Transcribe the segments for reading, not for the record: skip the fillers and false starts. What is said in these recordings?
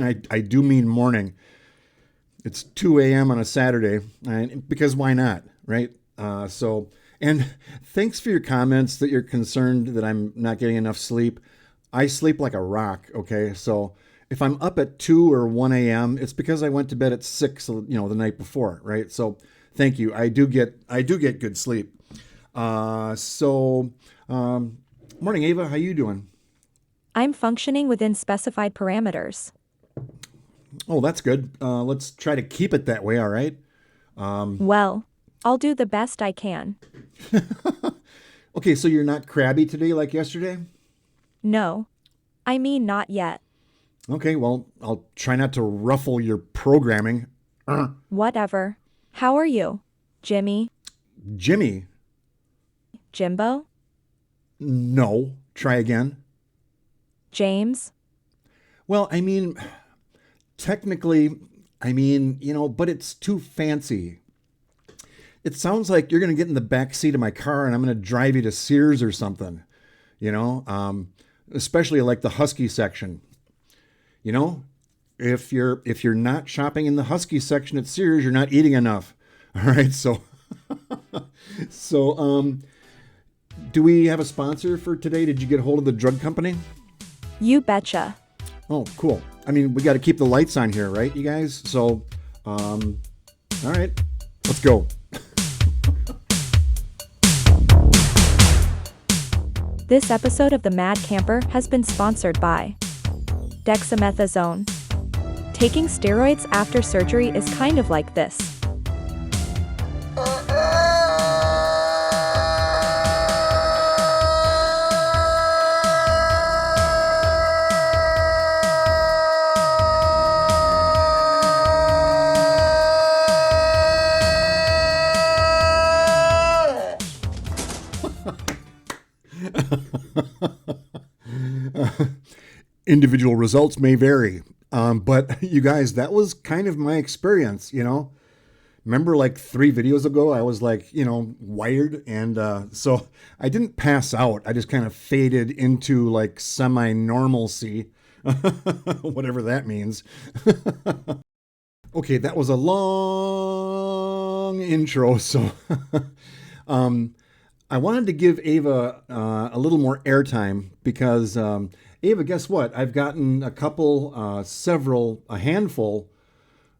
and I do mean morning. It's 2 a.m. on a Saturday, and because why not, right? And thanks for your comments that you're concerned that I'm not getting enough sleep. I sleep like a rock, okay? So if I'm up at 2 or 1 a.m., it's because I went to bed at 6, the night before, right? So thank you. I do get good sleep. Morning, Ava. How you doing? I'm functioning within specified parameters. Oh, that's good. Let's try to keep it that way, all right? Well, I'll do the best I can. Okay, so you're not crabby today like yesterday? No. I mean, not yet. Okay, well, I'll try not to ruffle your programming. Whatever. How are you? Jimmy? Jimmy? Jimbo? No. Try again. James? Well, technically, but it's too fancy. It sounds like you're going to get in the back seat of my car and I'm going to drive you to Sears or something, you know, especially like the Husky section. You know, if you're not shopping in the Husky section at Sears, you're not eating enough. All right, so do we have a sponsor for today? Did you get a hold of the drug company? You betcha. Oh, cool. We got to keep the lights on here, right, you guys? So, all right, let's go. This episode of The Mad Camper has been sponsored by dexamethasone. Taking steroids after surgery is kind of like this. Individual results may vary. But you guys, that was kind of my experience, Remember like 3 videos ago, I was like, wired. And so I didn't pass out. I just kind of faded into like semi-normalcy, whatever that means. Okay, that was a long intro. So I wanted to give Ava a little more airtime because Ava, guess what? I've gotten a handful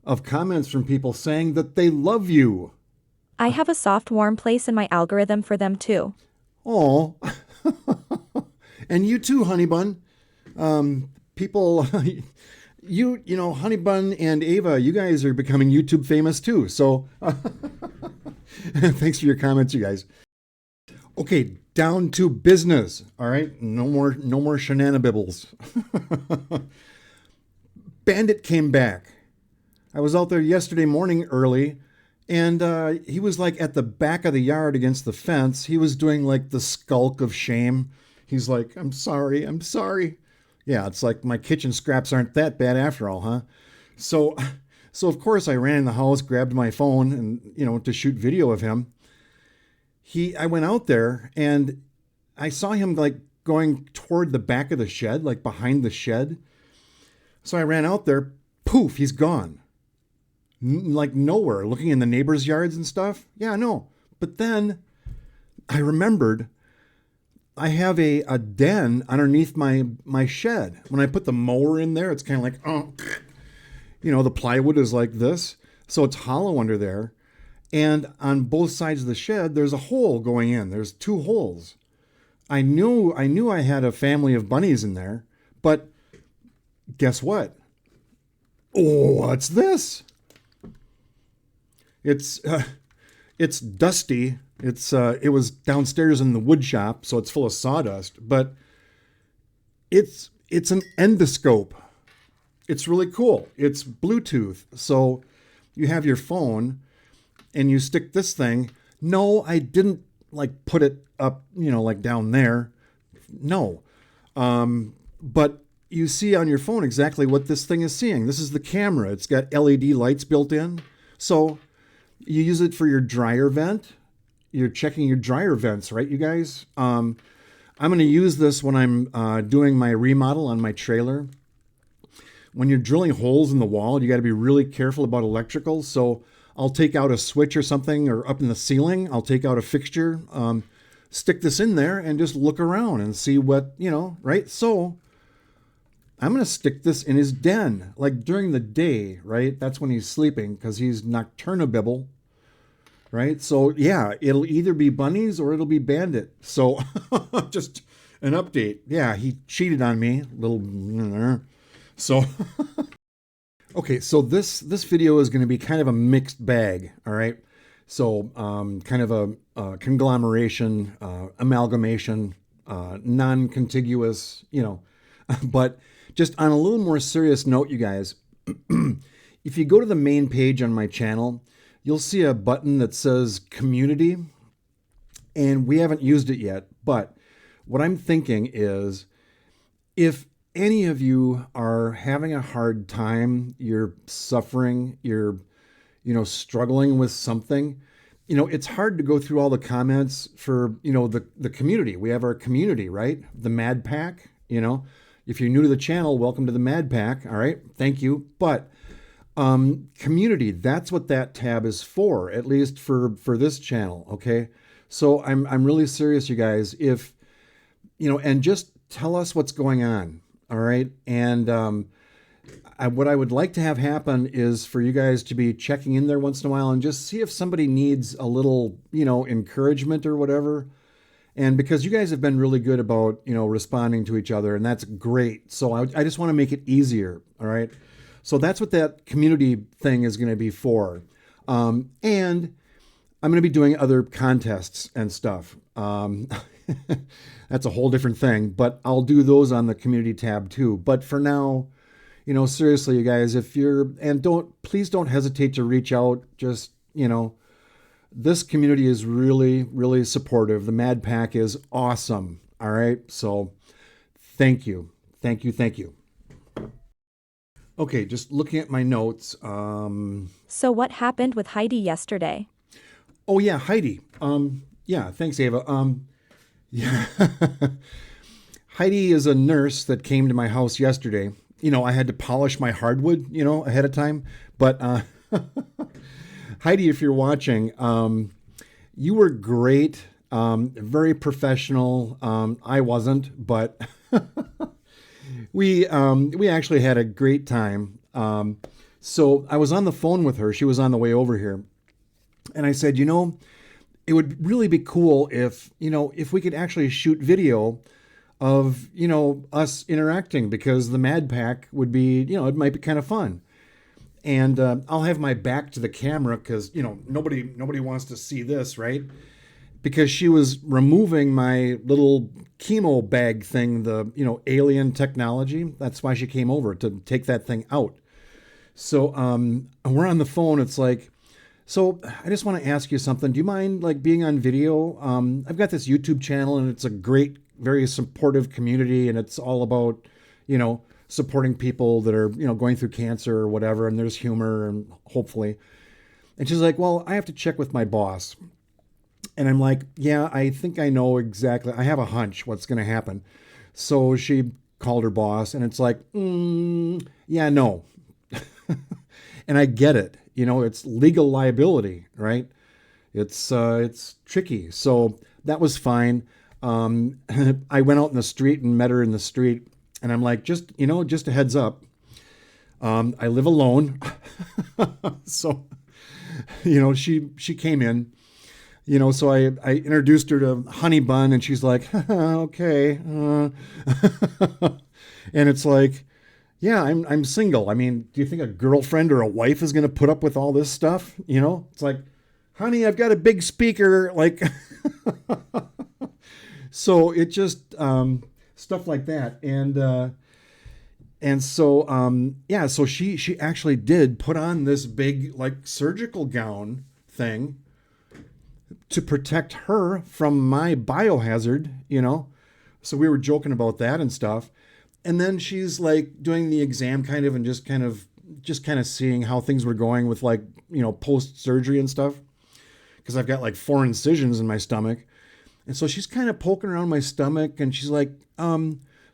of comments from people saying that they love you. I have a soft, warm place in my algorithm for them too. Oh, and you too, Honey Bun. People, Honey Bun and Ava, you guys are becoming YouTube famous too. So thanks for your comments, you guys. Okay, down to business. All right, no more shenanibibbles. Bandit came back. I was out there yesterday morning early, and he was like at the back of the yard against the fence. He was doing like the skulk of shame. He's like, "I'm sorry, I'm sorry." Yeah, it's like my kitchen scraps aren't that bad after all, huh? So of course I ran in the house, grabbed my phone, and to shoot video of him. I went out there and I saw him like going toward the back of the shed, like behind the shed. So I ran out there, poof, he's gone. Like nowhere, looking in the neighbors' yards and stuff. Yeah, no. But then I remembered I have a den underneath my shed. When I put the mower in there, it's kind of like, the plywood is like this. So it's hollow under there. And on both sides of the shed, there's a hole going in. There's 2 holes. I knew I had a family of bunnies in there, but guess what? Oh, what's this? It's dusty. It was downstairs in the wood shop, so it's full of sawdust. But it's an endoscope. It's really cool. It's Bluetooth, so you have your phone. And you stick this thing. No, I didn't like put it up, like down there. No. But you see on your phone exactly what this thing is seeing. This is the camera. It's got LED lights built in. So you use it for your dryer vent. You're checking your dryer vents, right, you guys? I'm going to use this when I'm doing my remodel on my trailer. when you're drilling holes in the wall, you got to be really careful about electrical. So I'll take out a switch or something, or up in the ceiling, I'll take out a fixture, stick this in there and just look around and see what, right? So I'm going to stick this in his den, like during the day, right? That's when he's sleeping because he's nocturnibibble, right? So yeah, it'll either be bunnies or it'll be Bandit. So just an update. Yeah, he cheated on me, little. So okay, so this video is going to be kind of a mixed bag, all right? So kind of a conglomeration, amalgamation, non-contiguous, but just on a little more serious note, you guys, if you go to the main page on my channel, you'll see a button that says community, and we haven't used it yet. But what I'm thinking is, if any of you are having a hard time, you're suffering, you're, struggling with something, it's hard to go through all the comments for, the community. We have our community, right? The Mad Pack, If you're new to the channel, welcome to the Mad Pack. All right. Thank you. But community, that's what that tab is for, at least for this channel. Okay. So I'm really serious, you guys. If, and just tell us what's going on. All right. And what I would like to have happen is for you guys to be checking in there once in a while and just see if somebody needs a little, encouragement or whatever. And because you guys have been really good about, responding to each other, and that's great. So I just want to make it easier. All right. So that's what that community thing is going to be for. And I'm going to be doing other contests and stuff. That's a whole different thing, but I'll do those on the community tab too. But for now, seriously, you guys, please don't hesitate to reach out. Just, this community is really, really supportive. The Mad Pack is awesome. All right. So thank you. Thank you. Thank you. Okay. Just looking at my notes. So what happened with Heidi yesterday? Oh yeah. Heidi. Yeah. Thanks, Ava. Yeah. Heidi is a nurse that came to my house yesterday. I had to polish my hardwood, ahead of time, but, Heidi, if you're watching, you were great, very professional. I wasn't, but we actually had a great time. So I was on the phone with her. She was on the way over here, and I said, it would really be cool if we could actually shoot video of, us interacting, because the Mad Pack would be, it might be kind of fun. And I'll have my back to the camera because, nobody wants to see this, right? Because she was removing my little chemo bag thing, the, alien technology. That's why she came over, to take that thing out. So we're on the phone. It's like, so I just want to ask you something. Do you mind being on video? I've got this YouTube channel, and it's a great, very supportive community. And it's all about, supporting people that are, going through cancer or whatever, and there's humor, and hopefully. And she's like, well, I have to check with my boss. And I'm like, yeah, I think I know exactly. I have a hunch what's going to happen. So she called her boss, and it's like, yeah, no. And I get it. It's legal liability, right? It's tricky. So that was fine. I went out in the street and met her in the street. And I'm like, just a heads up. I live alone. So, she came in, so I introduced her to Honey Bun, and she's like, okay. And it's like, yeah, I'm single. I mean, do you think a girlfriend or a wife is going to put up with all this stuff? It's like, honey, I've got a big speaker. So it just, stuff like that. And so, yeah, so she actually did put on this big, surgical gown thing to protect her from my biohazard, So we were joking about that and stuff. And then she's doing the exam and just kind of seeing how things were going with post surgery and stuff. Cause I've got 4 incisions in my stomach. And so she's kind of poking around my stomach, and she's like,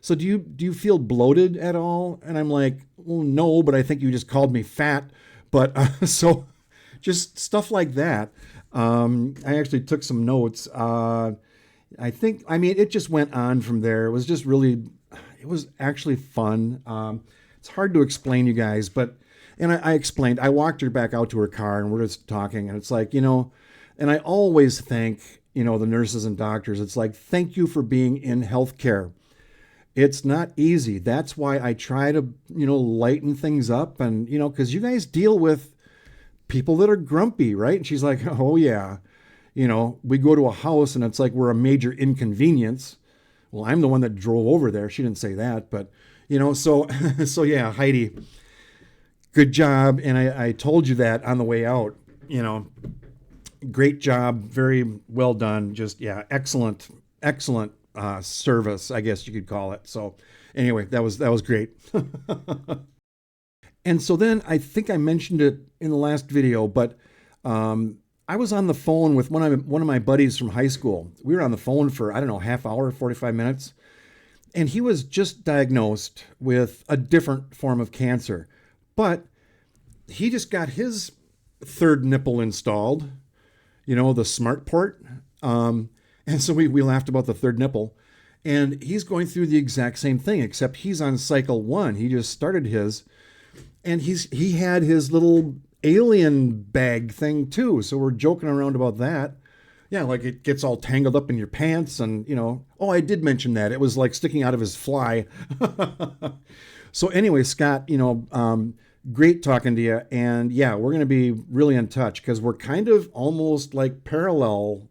so do you feel bloated at all? And I'm like, well, no, but I think you just called me fat. But so just stuff like that. I actually took some notes. I mean, it just went on from there. It was just really, it was actually fun. It's hard to explain, you guys, but, and I explained, I walked her back out to her car and we're just talking, and it's like, and I always thank, the nurses and doctors. It's like, thank you for being in healthcare. It's not easy. That's why I try to, lighten things up and, because you guys deal with people that are grumpy, right? And she's like, oh yeah. We go to a house and it's like we're a major inconvenience. Well, I'm the one that drove over there. She didn't say that, but so so yeah, Heidi, good job. And I told you that on the way out. Great job, very well done. Just yeah, excellent service, I guess you could call it. So anyway, that was great. And so then I think I mentioned it in the last video, but I was on the phone with one of my buddies from high school. We were on the phone for, I don't know, half hour, 45 minutes. And he was just diagnosed with a different form of cancer. But he just got his third nipple installed, the smart port. And so we laughed about the third nipple. And he's going through the exact same thing, except he's on cycle 1. He just started his. And he had his little alien bag thing too. So we're joking around about that. Yeah, like it gets all tangled up in your pants and, oh, I did mention that. It was like sticking out of his fly. So anyway, Scott, great talking to you. And yeah, we're going to be really in touch because we're kind of almost like parallel,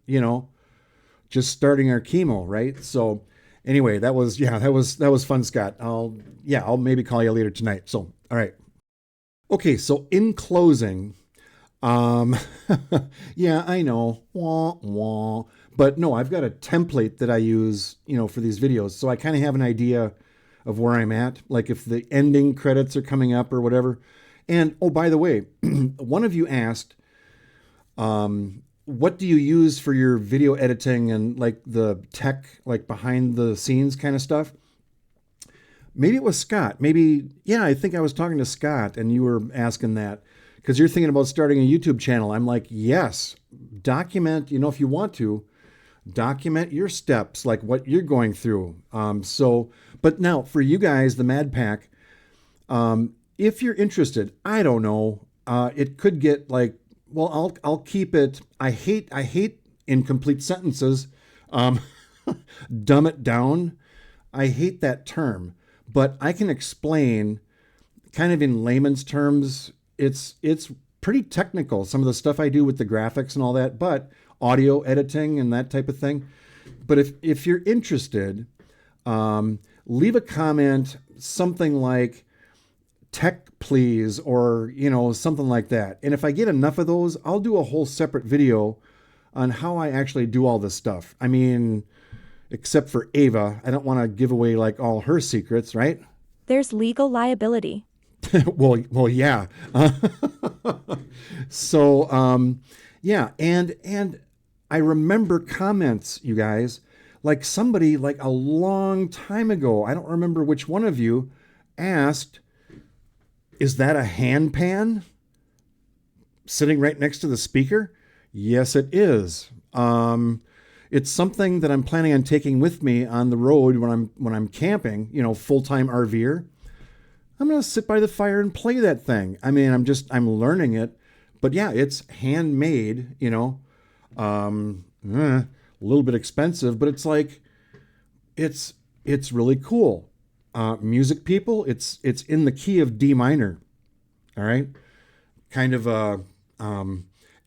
just starting our chemo, right? So anyway, that was fun, Scott. I'll maybe call you later tonight. So, all right. Okay, so in closing, yeah, I know, wah, wah, but no, I've got a template that I use, for these videos. So I kind of have an idea of where I'm at, like if the ending credits are coming up or whatever. And, oh, by the way, one of you asked, what do you use for your video editing and like the tech, like behind the scenes kind of stuff? Maybe it was Scott. I think I was talking to Scott and you were asking that because you're thinking about starting a YouTube channel. I'm like, yes, document, if you want to, document your steps, like what you're going through. But now for you guys, the Mad Pack, if you're interested, I don't know, it could get like, well, I'll keep it. I hate incomplete sentences. Dumb it down. I hate that term. But I can explain kind of in layman's terms. It's pretty technical, some of the stuff I do with the graphics and all that, but audio editing and that type of thing. But if you're interested, leave a comment, something like tech please, or, something like that. And if I get enough of those, I'll do a whole separate video on how I actually do all this stuff. I mean, except for Ava, I don't want to give away like all her secrets, right? There's legal liability. well, yeah. So, yeah. And I remember comments, you guys, like somebody like a long time ago, I don't remember which one of you asked, is that a hand pan sitting right next to the speaker? Yes, it is. It's something that I'm planning on taking with me on the road when I'm camping, full-time RVer. I'm going to sit by the fire and play that thing. I mean, I'm learning it, but yeah, it's handmade, a little bit expensive, but it's like, it's really cool. Music people, it's in the key of D minor. All right. Kind of a,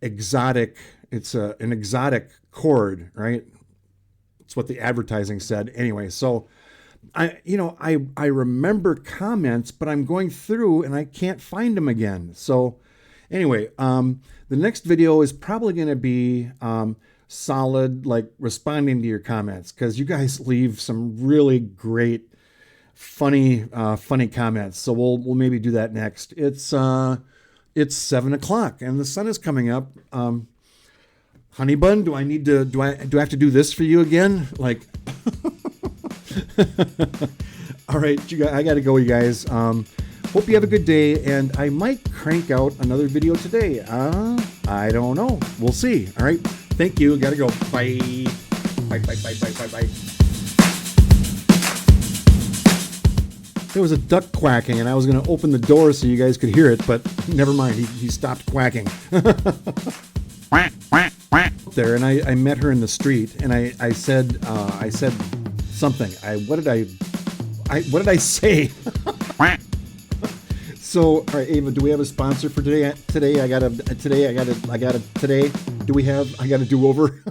exotic. It's an exotic chord, right? It's what the advertising said. Anyway, so I remember comments, but I'm going through and I can't find them again. So anyway, the next video is probably going to be solid, like responding to your comments, because you guys leave some really great, funny comments. So we'll maybe do that next. It's 7:00 and the sun is coming up. Honey bun, do I have to do this for you again? Like, All right, I got to go, you guys. Hope you have a good day, and I might crank out another video today. I don't know. We'll see. All right. Thank you. Got to go. Bye. Bye, bye, bye, bye, bye, bye. There was a duck quacking, and I was going to open the door so you guys could hear it, but never mind. He stopped quacking. There, and I met her in the street, and I said something. What did I say? So, all right, Ava, do we have a sponsor for today? Today, I got a do we have, I got a do-over?